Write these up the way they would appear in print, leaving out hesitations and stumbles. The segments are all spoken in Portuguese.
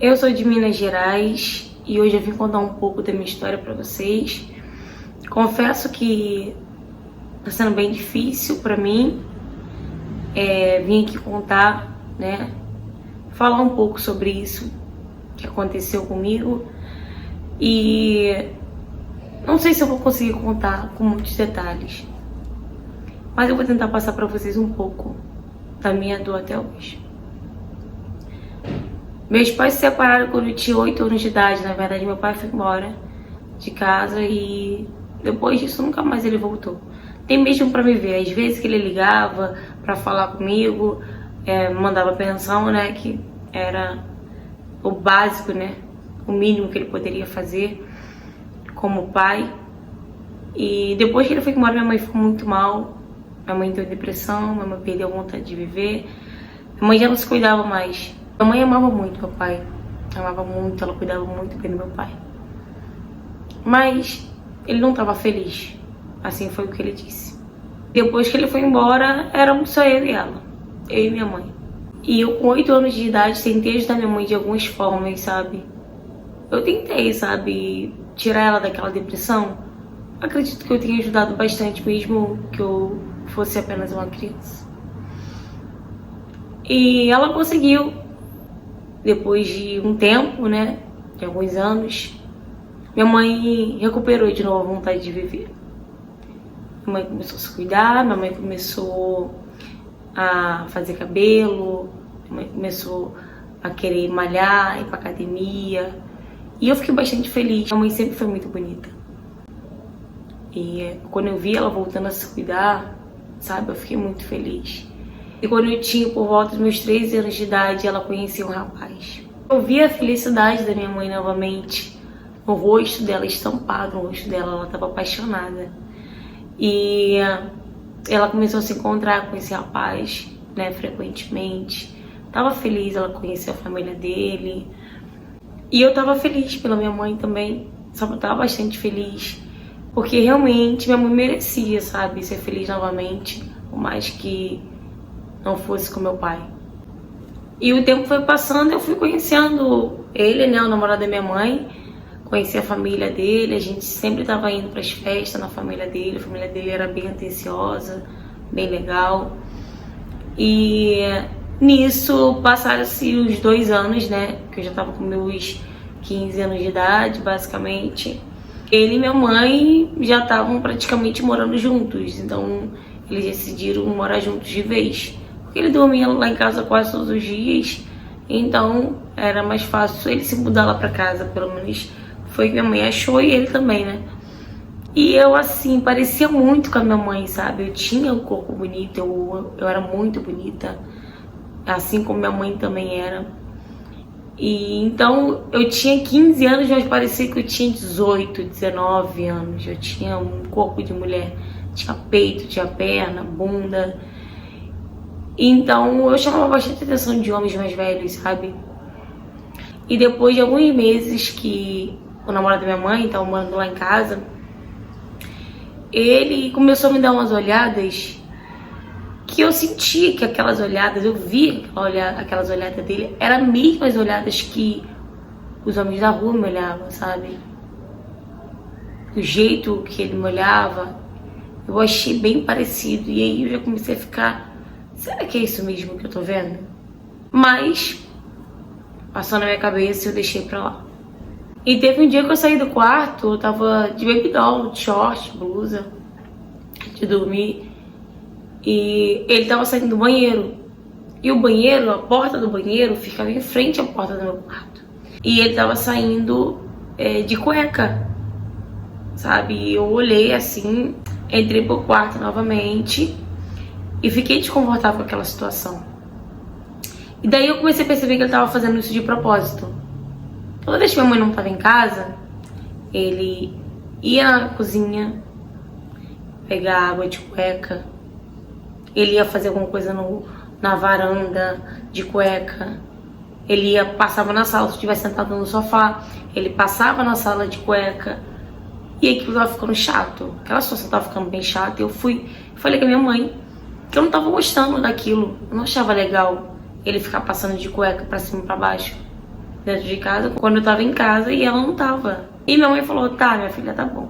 Eu sou de Minas Gerais e hoje eu vim contar um pouco da minha história pra vocês. Confesso que tá sendo bem difícil pra mim. Vim aqui contar, né? Falar um pouco sobre isso que aconteceu comigo. E não sei se eu vou conseguir contar com muitos detalhes, mas eu vou tentar passar pra vocês um pouco da minha dor até hoje. Meus pais se separaram quando eu tinha 8 anos de idade. Na verdade, meu pai foi embora de casa e depois disso nunca mais ele voltou. Nem mesmo pra me ver. Às vezes que ele ligava pra falar comigo, mandava pensão, né, que era o básico, né, o mínimo que ele poderia fazer como pai. E depois que ele foi embora, minha mãe ficou muito mal. Minha mãe deu depressão, minha mãe perdeu a vontade de viver. Minha mãe já não se cuidava mais. Minha mãe amava muito meu pai, amava muito, ela cuidava muito bem do meu pai. Mas ele não estava feliz, assim foi o que ele disse. Depois que ele foi embora, éramos só eu e ela, eu e minha mãe. E eu com 8 anos de idade tentei ajudar minha mãe de algumas formas, sabe? Eu tentei, sabe, tirar ela daquela depressão. Acredito que eu tenha ajudado bastante mesmo que eu fosse apenas uma criança. E ela conseguiu. Depois de um tempo, né, de alguns anos, minha mãe recuperou de novo a vontade de viver. Minha mãe começou a se cuidar, minha mãe começou a fazer cabelo, minha mãe começou a querer malhar, ir pra academia. E eu fiquei bastante feliz. Minha mãe sempre foi muito bonita. E quando eu vi ela voltando a se cuidar, sabe, eu fiquei muito feliz. E quando eu tinha por volta dos meus 13 anos de idade, ela conhecia um rapaz. Eu vi a felicidade da minha mãe novamente, no rosto dela estampado, no rosto dela, ela estava apaixonada. E ela começou a se encontrar com esse rapaz, né, frequentemente. Tava feliz, ela conhecia a família dele. E eu tava feliz pela minha mãe também, sabe, eu tava bastante feliz. Porque realmente minha mãe merecia, sabe, ser feliz novamente, por mais que não fosse com meu pai. E o tempo foi passando, eu fui conhecendo ele, né, o namorado da minha mãe, conheci a família dele, a gente sempre tava indo pras festas na família dele, a família dele era bem atenciosa, bem legal. E nisso passaram-se os 2 anos, né, que eu já tava com meus 15 anos de idade, basicamente. Ele e minha mãe já estavam praticamente morando juntos, então eles decidiram morar juntos de vez. Porque ele dormia lá em casa quase todos os dias, então era mais fácil ele se mudar lá pra casa, pelo menos foi o que minha mãe achou e ele também, né? E eu, assim, parecia muito com a minha mãe, sabe? Eu tinha um corpo bonito, eu era muito bonita, assim como minha mãe também era. E então eu tinha 15 anos, mas parecia que eu tinha 18, 19 anos. Eu tinha um corpo de mulher, tinha peito, tinha perna, bunda. Então eu chamava bastante atenção de homens mais velhos, sabe? E depois de alguns meses que o namorado da minha mãe estava morando lá em casa, ele começou a me dar umas olhadas que eu sentia que aquelas olhadas, eu via aquelas olhadas dele, eram mesmo as olhadas que os homens da rua me olhavam, sabe? O jeito que ele me olhava, eu achei bem parecido. E aí eu já comecei a ficar, será que é isso mesmo que eu tô vendo? Mas passou na minha cabeça e eu deixei pra lá. E teve um dia que eu saí do quarto, eu tava de baby doll, de short, blusa, de dormir. E ele tava saindo do banheiro. E o banheiro, a porta do banheiro ficava em frente à porta do meu quarto. E ele tava saindo de cueca, sabe? E eu olhei assim, entrei pro quarto novamente e fiquei desconfortável com aquela situação. E daí eu comecei a perceber que ele tava fazendo isso de propósito. Toda vez que minha mãe não tava em casa, ele ia na cozinha pegar água de cueca. Ele ia fazer alguma coisa na varanda de cueca. Ele passava na sala, se eu estivesse sentado no sofá, ele passava na sala de cueca. E aquilo tava ficando chato. Aquela situação tava ficando bem chata. Eu falei com a minha mãe que eu não tava gostando daquilo. Eu não achava legal ele ficar passando de cueca pra cima e pra baixo. dentro de casa quando eu tava em casa e ela não tava. E minha mãe falou, tá, minha filha, tá bom.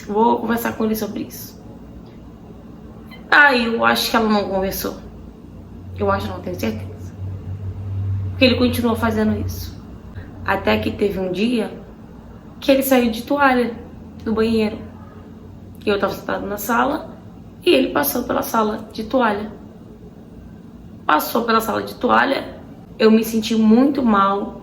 Vou conversar com ele sobre isso. Aí eu acho que ela não conversou. Eu acho, não tenho certeza. Porque ele continuou fazendo isso. Até que teve um dia que ele saiu de toalha do banheiro. E eu tava sentada na sala e ele passou pela sala de toalha. Passou pela sala de toalha, eu me senti muito mal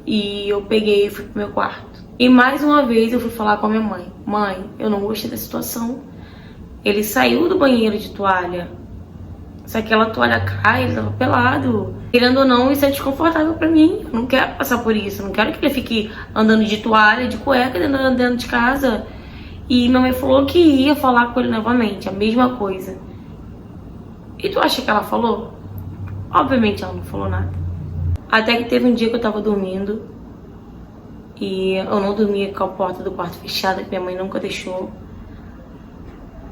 e eu peguei e fui pro meu quarto. E mais uma vez eu fui falar com a minha mãe. Mãe, eu não gostei da situação. Ele saiu do banheiro de toalha. Se aquela toalha cai, ele tava pelado. Querendo ou não, isso é desconfortável pra mim. Eu não quero passar por isso. Eu não quero que ele fique andando de toalha, de cueca, dentro de casa. E minha mãe falou que ia falar com ele novamente, a mesma coisa. E tu acha que ela falou? Obviamente ela não falou nada. Até que teve um dia que eu tava dormindo. E eu não dormia com a porta do quarto fechada, que minha mãe nunca deixou.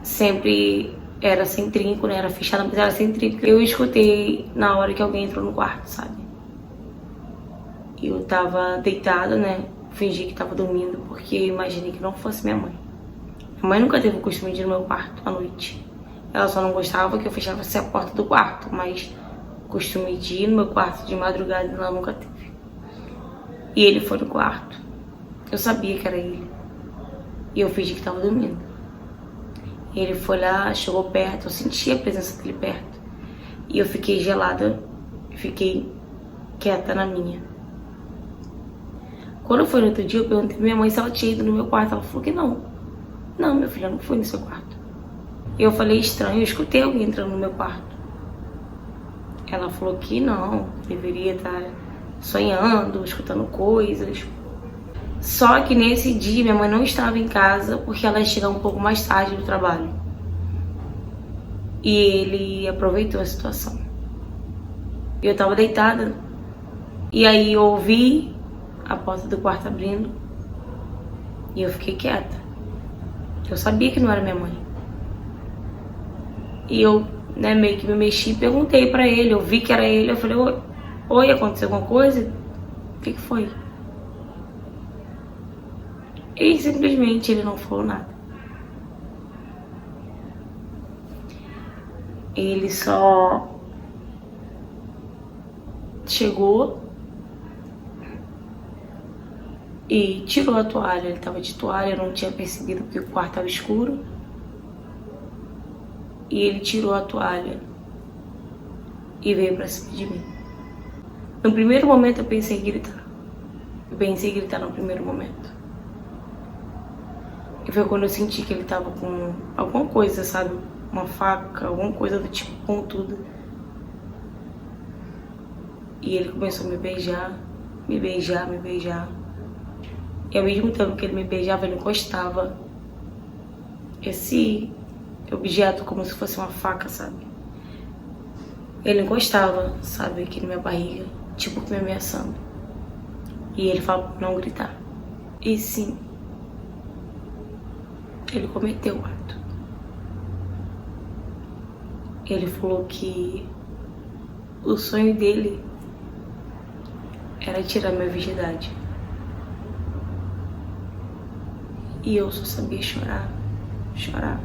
Sempre era sem trinco, né? Era fechada, mas era sem trinco. Eu escutei na hora que alguém entrou no quarto, sabe? E eu tava deitada, né? Fingi que tava dormindo, porque eu imaginei que não fosse minha mãe. Minha mãe nunca teve o costume de ir no meu quarto à noite. Ela só não gostava que eu fechasse a porta do quarto, mas o costume de ir no meu quarto de madrugada ela nunca teve. E ele foi no quarto. Eu sabia que era ele. E eu fingi que tava dormindo. E ele foi lá, chegou perto, eu senti a presença dele perto. E eu fiquei gelada, fiquei quieta na minha. Quando foi no outro dia, eu perguntei pra minha mãe se ela tinha ido no meu quarto. Ela falou que não. Não, meu filho, eu não fui no seu quarto. Eu falei, estranho, eu escutei alguém entrando no meu quarto. Ela falou que não, deveria estar sonhando, escutando coisas. Só que nesse dia minha mãe não estava em casa porque ela ia chegar um pouco mais tarde do trabalho. E ele aproveitou a situação. Eu tava deitada e aí eu ouvi a porta do quarto abrindo e eu fiquei quieta. Eu sabia que não era minha mãe. E eu, né, meio que me mexi e perguntei pra ele. Eu vi que era ele, eu falei, oi, aconteceu alguma coisa? O que foi? E simplesmente ele não falou nada. Ele só chegou e tirou a toalha. Ele tava de toalha, eu não tinha percebido porque o quarto estava escuro. E ele tirou a toalha e veio pra cima de mim. No primeiro momento eu pensei em gritar. Eu pensei em gritar no primeiro momento. E foi quando eu senti que ele tava com alguma coisa, sabe? Uma faca, alguma coisa do tipo pontuda. E ele começou a me beijar, me beijar, me beijar. E ao mesmo tempo que ele me beijava, ele encostava esse objeto como se fosse uma faca, sabe? Ele encostava, sabe, aqui na minha barriga, tipo me ameaçando. E ele falava pra não gritar. E sim, ele cometeu o ato. Ele falou que o sonho dele era tirar minha virgindade. E eu só sabia chorar, chorar.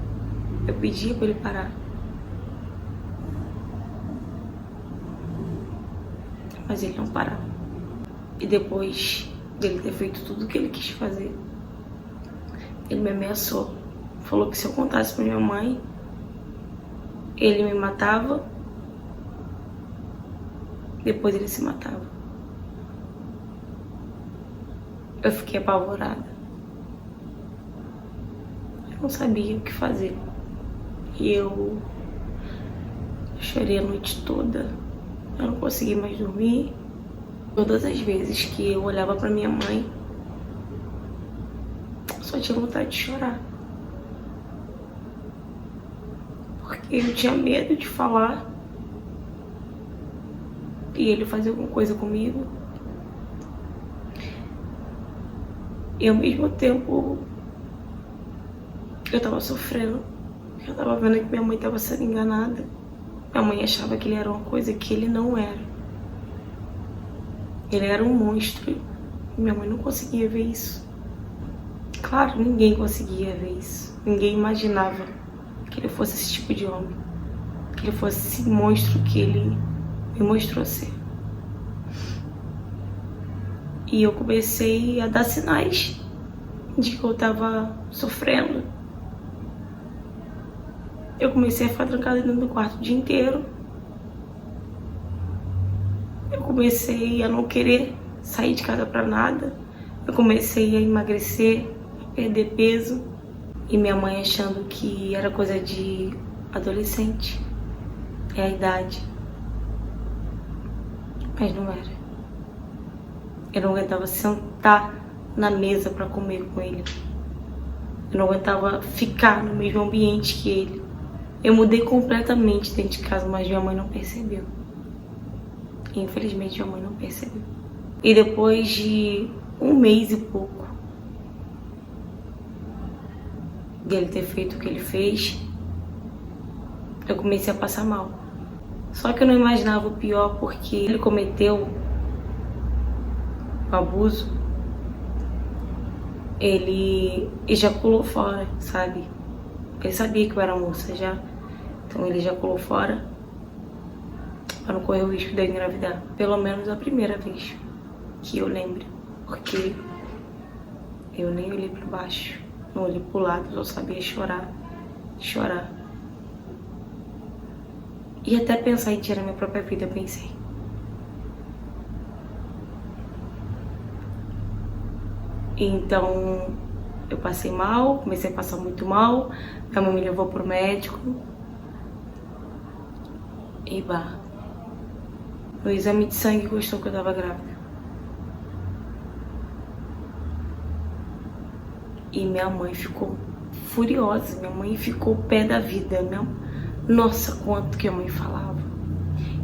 Eu pedia pra ele parar. Mas ele não parava. E depois dele ter feito tudo o que ele quis fazer, ele me ameaçou. Falou que se eu contasse pra minha mãe, ele me matava. Depois ele se matava. Eu fiquei apavorada. Eu não sabia o que fazer. E eu chorei a noite toda. Eu não consegui mais dormir. Todas as vezes que eu olhava pra minha mãe, só tinha vontade de chorar. Porque eu tinha medo de falar e ele fazer alguma coisa comigo. E ao mesmo tempo eu tava sofrendo. Eu tava vendo que minha mãe tava sendo enganada. Minha mãe achava que ele era uma coisa que ele não era. Ele era um monstro. Minha mãe não conseguia ver isso. Claro, ninguém conseguia ver isso. Ninguém imaginava que ele fosse esse tipo de homem. Que ele fosse esse monstro que ele me mostrou ser. E eu comecei a dar sinais de que eu tava sofrendo. Eu comecei a ficar trancada dentro do quarto o dia inteiro. Eu comecei a não querer sair de casa pra nada. Eu comecei a emagrecer, a perder peso. E minha mãe achando que era coisa de adolescente. É a idade. Mas não era. Eu não aguentava sentar na mesa pra comer com ele. Eu não aguentava ficar no mesmo ambiente que ele. Eu mudei completamente dentro de casa, mas minha mãe não percebeu. Infelizmente, minha mãe não percebeu. E depois de 1 mês e pouco dele ter feito o que ele fez, eu comecei a passar mal. Só que eu não imaginava o pior, porque ele cometeu o abuso, ele ejaculou fora, sabe? Ele sabia que eu era moça já, então ele ejaculou fora para não correr o risco de eu engravidar. Pelo menos a primeira vez que eu lembro, porque eu nem olhei para baixo, não olhei pro lado, só sabia chorar. E até pensar em tirar minha própria vida, eu pensei. Então, eu passei mal, comecei a passar muito mal. Minha mãe me levou pro médico. E no exame de sangue gostou que eu tava grávida. E minha mãe ficou furiosa. Minha mãe ficou pé da vida. Nossa, quanto que a mãe falava.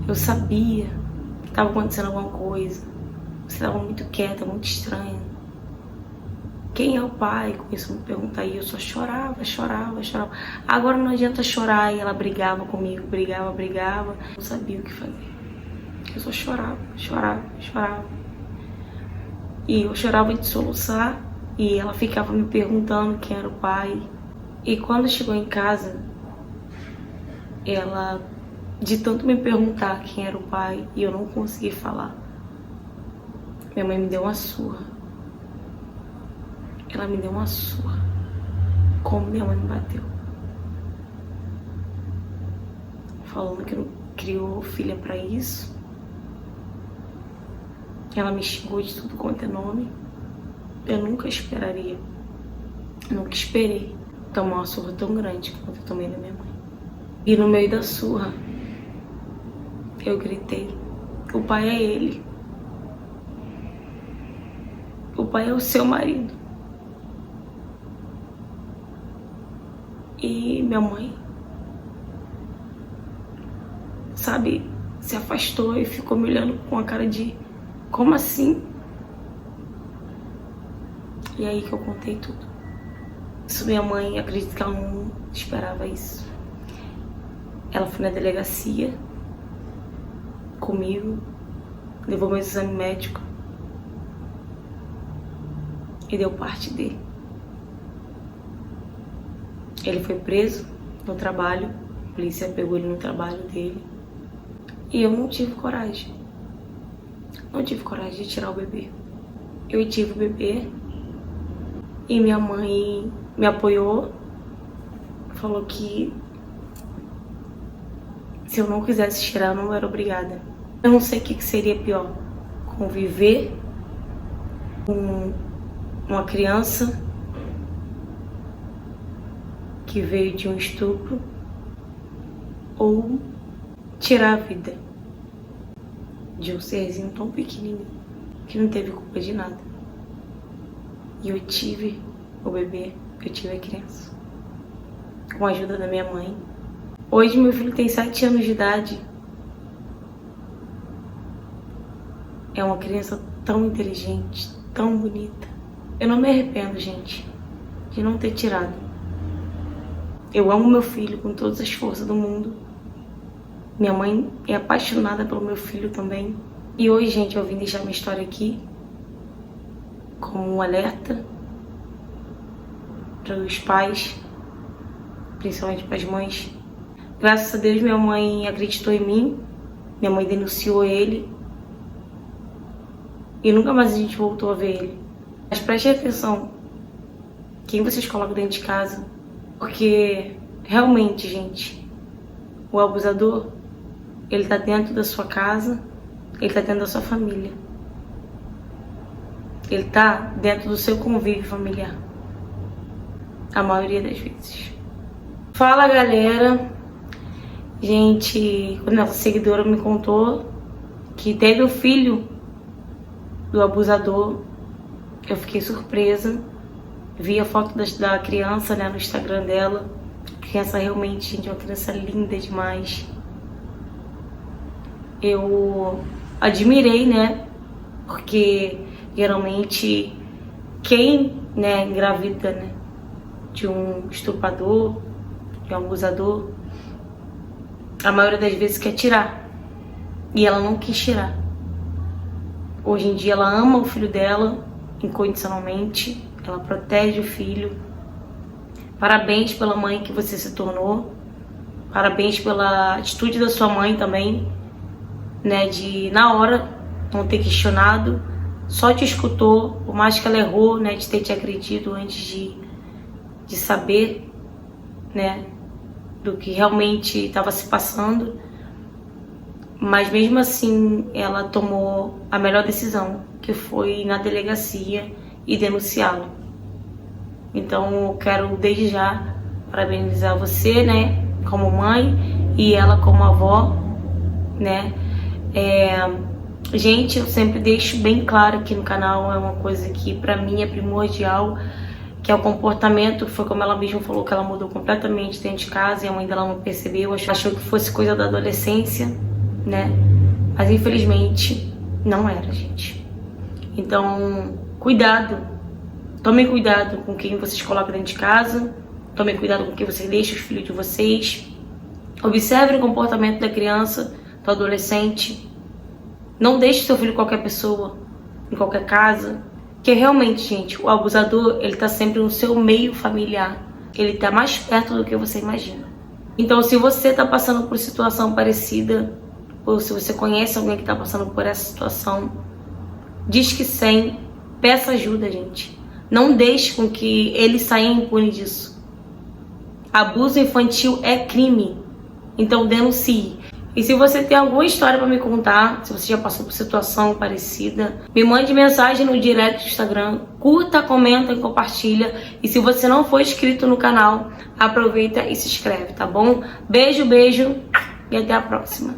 Eu sabia que tava acontecendo alguma coisa. Você tava muito quieta, muito estranha. Quem é o pai? Começou a me perguntar e eu só chorava. Agora não adianta chorar. E ela brigava comigo, brigava. Não sabia o que fazer. Eu só chorava. E eu chorava de soluçar. E ela ficava me perguntando quem era o pai. E quando chegou em casa, ela, de tanto me perguntar quem era o pai, e eu não consegui falar, minha mãe me deu uma surra. Ela me deu uma surra. Como minha mãe me bateu. Falando que não criou filha pra isso. Ela me xingou de tudo quanto é nome. Eu nunca esperaria. Nunca esperei tomar uma surra tão grande quanto eu tomei da minha mãe. E no meio da surra, eu gritei: o pai é ele. O pai é o seu marido. E minha mãe, sabe, se afastou e ficou me olhando com a cara de: como assim? E aí que eu contei tudo. Isso minha mãe, acredito que ela não esperava isso. Ela foi na delegacia comigo, levou meu exame médico e deu parte dele. Ele foi preso no trabalho, a polícia pegou ele no trabalho dele. E eu não tive coragem. Não tive coragem de tirar o bebê. Eu tive o bebê e minha mãe me apoiou, falou que se eu não quisesse tirar, eu não era obrigada. Eu não sei o que seria pior: conviver com uma criança que veio de um estupro ou tirar a vida de um serzinho tão pequenininho que não teve culpa de nada. E eu tive o bebê, eu tive a criança, com a ajuda da minha mãe. Hoje meu filho tem 7 anos de idade. É uma criança tão inteligente, tão bonita. Eu não me arrependo, gente, de não ter tirado. Eu amo meu filho com todas as forças do mundo. Minha mãe é apaixonada pelo meu filho também. E hoje, gente, eu vim deixar minha história aqui como um alerta para os pais, principalmente para as mães. Graças a Deus, minha mãe acreditou em mim, minha mãe denunciou ele e nunca mais a gente voltou a ver ele. Mas prestem atenção, quem vocês colocam dentro de casa, porque realmente, gente, o abusador, ele tá dentro da sua casa, ele tá dentro da sua família. Ele tá dentro do seu convívio familiar. A maioria das vezes. Fala, galera. Gente, quando a nossa seguidora me contou que teve o filho do abusador, eu fiquei surpresa. Vi a foto da criança, né, no Instagram dela. A criança realmente, gente, é uma criança linda demais. Eu admirei, né, porque geralmente quem, né, engravida, né, de um estuprador, de um abusador, a maioria das vezes quer tirar. E ela não quis tirar. Hoje em dia ela ama o filho dela incondicionalmente, ela protege o filho. Parabéns pela mãe que você se tornou. Parabéns pela atitude da sua mãe também, né, de na hora não ter questionado, só te escutou, por mais que ela errou, né, de ter te acreditado antes de saber, né, do que realmente estava se passando. Mas mesmo assim ela tomou a melhor decisão, que foi ir na delegacia e denunciá-lo. Então eu quero desde já parabenizar você, né, como mãe, e ela como avó, né. Gente, eu sempre deixo bem claro aqui no canal, é uma coisa que pra mim é primordial, que é o comportamento. Foi como ela mesma falou, que ela mudou completamente dentro de casa e a mãe dela não percebeu, achou que fosse coisa da adolescência, né? Mas infelizmente não era, gente. Então, cuidado. Tomem cuidado com quem vocês colocam dentro de casa. Tomem cuidado com quem vocês deixam os filhos de vocês. Observe o comportamento da criança, do adolescente. Não deixe seu filho com qualquer pessoa, em qualquer casa. Porque realmente, gente, o abusador, ele tá sempre no seu meio familiar. Ele tá mais perto do que você imagina. Então, se você tá passando por situação parecida, ou se você conhece alguém que tá passando por essa situação, Disque 100, peça ajuda, gente. Não deixe com que ele saia impune disso. Abuso infantil é crime. Então, denuncie. E se você tem alguma história para me contar, se você já passou por situação parecida, me mande mensagem no direct do Instagram, curta, comenta e compartilha. E se você não for inscrito no canal, aproveita e se inscreve, tá bom? Beijo, beijo e até a próxima.